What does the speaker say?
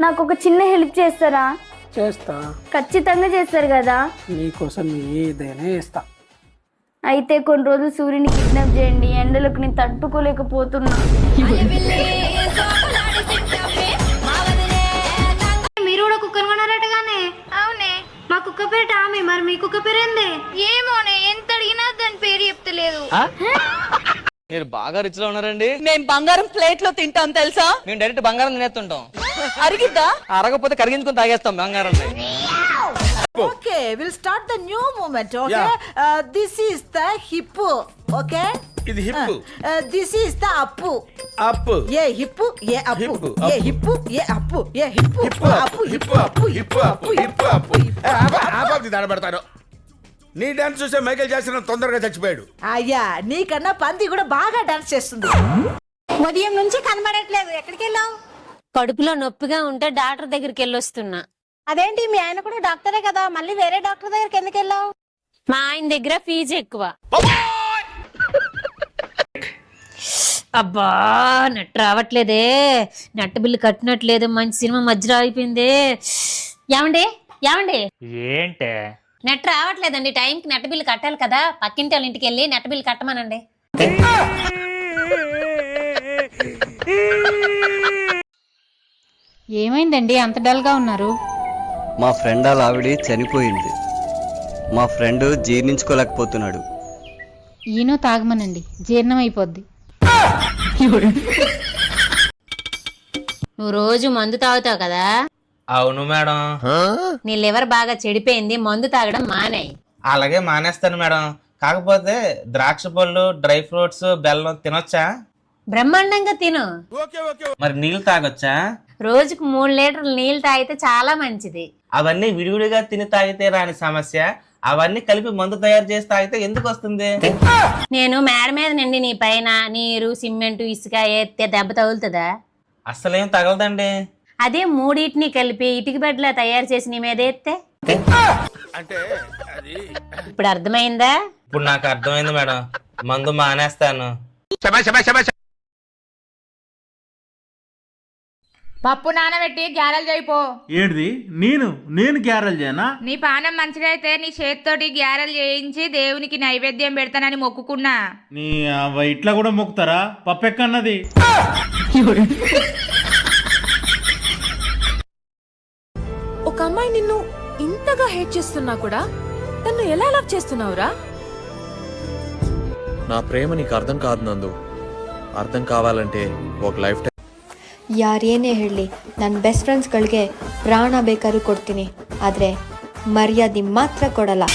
నాకు ఒక చిన్న హెల్ప్ చేస్తారా? చేస్తా. ఖచ్చితంగా చేస్తారు కదా? నీకోసం ఏదైనా చేస్తా. అయితే కొన్ని రోజులు సూర్యుని కిడ్నాప్ చేయండి, ఎండలకు నేను తట్టుకోలేకపోతున్నా. మీరు కూడా కుక్కను కొన్నారటగానే? అవునే, మా కుక్క పేరు టామీ. మరి మీ కుక్క పేరు ఏంది? ఏమోనే, ఎంత అడిగినా దాని పేరు చెప్తలేదు. మీరు బాగా రిచ్ లో ఉన్నారండి. మేము బంగారం ప్లేట్ లో తింటాం తెలుసా? మేము డైరెక్ట్ బంగారం తినేస్తుంటాం. అరిగిద్దా? అరగపోతే కరిగించుకొని తాగేస్తాం బంగారం. Okay, we'll start the new movement. Okay, this is the hip. Okay, ఇది hip. this is the up. Up Yeah, hip. Yeah, up. Hip, Yeah, hip. Yeah, up. Yeah, hip. Hip up hip up hip up hip up. ఆపాది దాడబడతాను. నీ dance చూసే Michael Jackson తొందరగా చచ్చిపోయాడు. అయ్యా, నీకన్నా పంది కూడా బాగా డాన్స్ చేస్తుంది. ఉదయం నుంచి కనబడట్లేదు, ఎక్కడికి వెళ్ళావు? కడుపులో నొప్పిగా ఉంటే డాక్టర్ దగ్గరికి వెళ్ళొస్తున్నా. అదేంటి, మీ ఆయన కూడా డాక్టరే కదా, మళ్ళీ వేరే డాక్టర్ దగ్గరికి ఎందుకు వెళ్ళావు? మా ఆయన దగ్గర ఫీజు ఎక్కువ. అబ్బా, నెట్ రావట్లేదే, నెట్ బిల్లు కట్టినట్లేదు, మంచి సినిమా మధ్యలో అయిపోయింది. ఏమండి ఏమండి, ఏంటే నెట్ రావట్లేదండి, టైంకి నెట్ బిల్లు కట్టాలి కదా, పక్కింటి వాళ్ళ ఇంటికి వెళ్ళి నెట్ బిల్లు కట్టమనండి. ఏమైందండి అంత డల్ గా ఉన్నారు? మా ఫ్రెండ్ వాళ్ళ ఆవిడ చనిపోయింది. మా ఫ్రెండ్ జీర్ణించుకోలేకపోతున్నాడు. ఈనో తాగమనండి, జీర్ణం అయిపోద్ది. నువ్వు రోజు మందు తాగుతావు కదా? అవును మేడం. నీ లివర్ బాగా చెడిపోయింది, మందు తాగడం మానేయ్. అలాగే మానేస్తాను మేడం. కాకపోతే ద్రాక్ష పళ్ళు, డ్రై ఫ్రూట్స్, బెల్లం తినొచ్చా? బ్రహ్మాండంగా తిను. మరి నీళ్ళు తాగొచ్చా? రోజుకు 3 లీటర్లు నీళ్ళు తాగితే చాలా మంచిది. అవన్నీ విడివిడిగా తిని తాగితే రాని సమస్య, అవన్నీ కలిపి మందు తయారు చేసి తాగితే ఎందుకు వస్తుంది? నేను మేడ మీద నుండి నీ పైన నీరు, సిమెంట్, ఇసుక ఎత్తే దెబ్బ తగులుతుందా? అస్సలేం తగలదండి. అదే మూడింటిని కలిపి ఇటుక బెడ్లా తయారు చేసి నీ మీద ఎత్తే ఇప్పుడు అర్థమైందా? ఇప్పుడు నాకు అర్థమైంది మేడం, మందు మానేస్తాను. పప్పు నానబెట్టి గ్యారెలు చేయిపో. ఏంటిది? నేను గ్యారెలు చేయనా? నీ పానం మంచిగా అయితే నీ చేతితోటి గ్యారెలు చేయించి దేవునికి నైవేద్యం పెడతానని మొక్కుకున్నా. నీ ఇట్లా కూడా మొక్కుతారా? పప్పు ఎక్కన్నది. ఒక అమ్మాయి నిన్ను ఇంతగా హేట్ చేస్తున్నా కూడా తను ఎలా లవ్ చేస్తున్నావురా? నా ప్రేమ నీకు అర్థం కాదు నందు. అర్థం కావాలంటే ఒక లైఫ్ టైం. ಯಾರೇನೇ ಹೇಳಲಿ, ನನ್ನ ಬೆಸ್ಟ್ ಫ್ರೆಂಡ್ಸ್ಗಳಿಗೆ ಪ್ರಾಣ ಬೇಕಾದ್ರೂ ಕೊಡ್ತೀನಿ, ಆದರೆ ಮರ್ಯಾದೆ ಮಾತ್ರ ಕೊಡಲ್ಲ.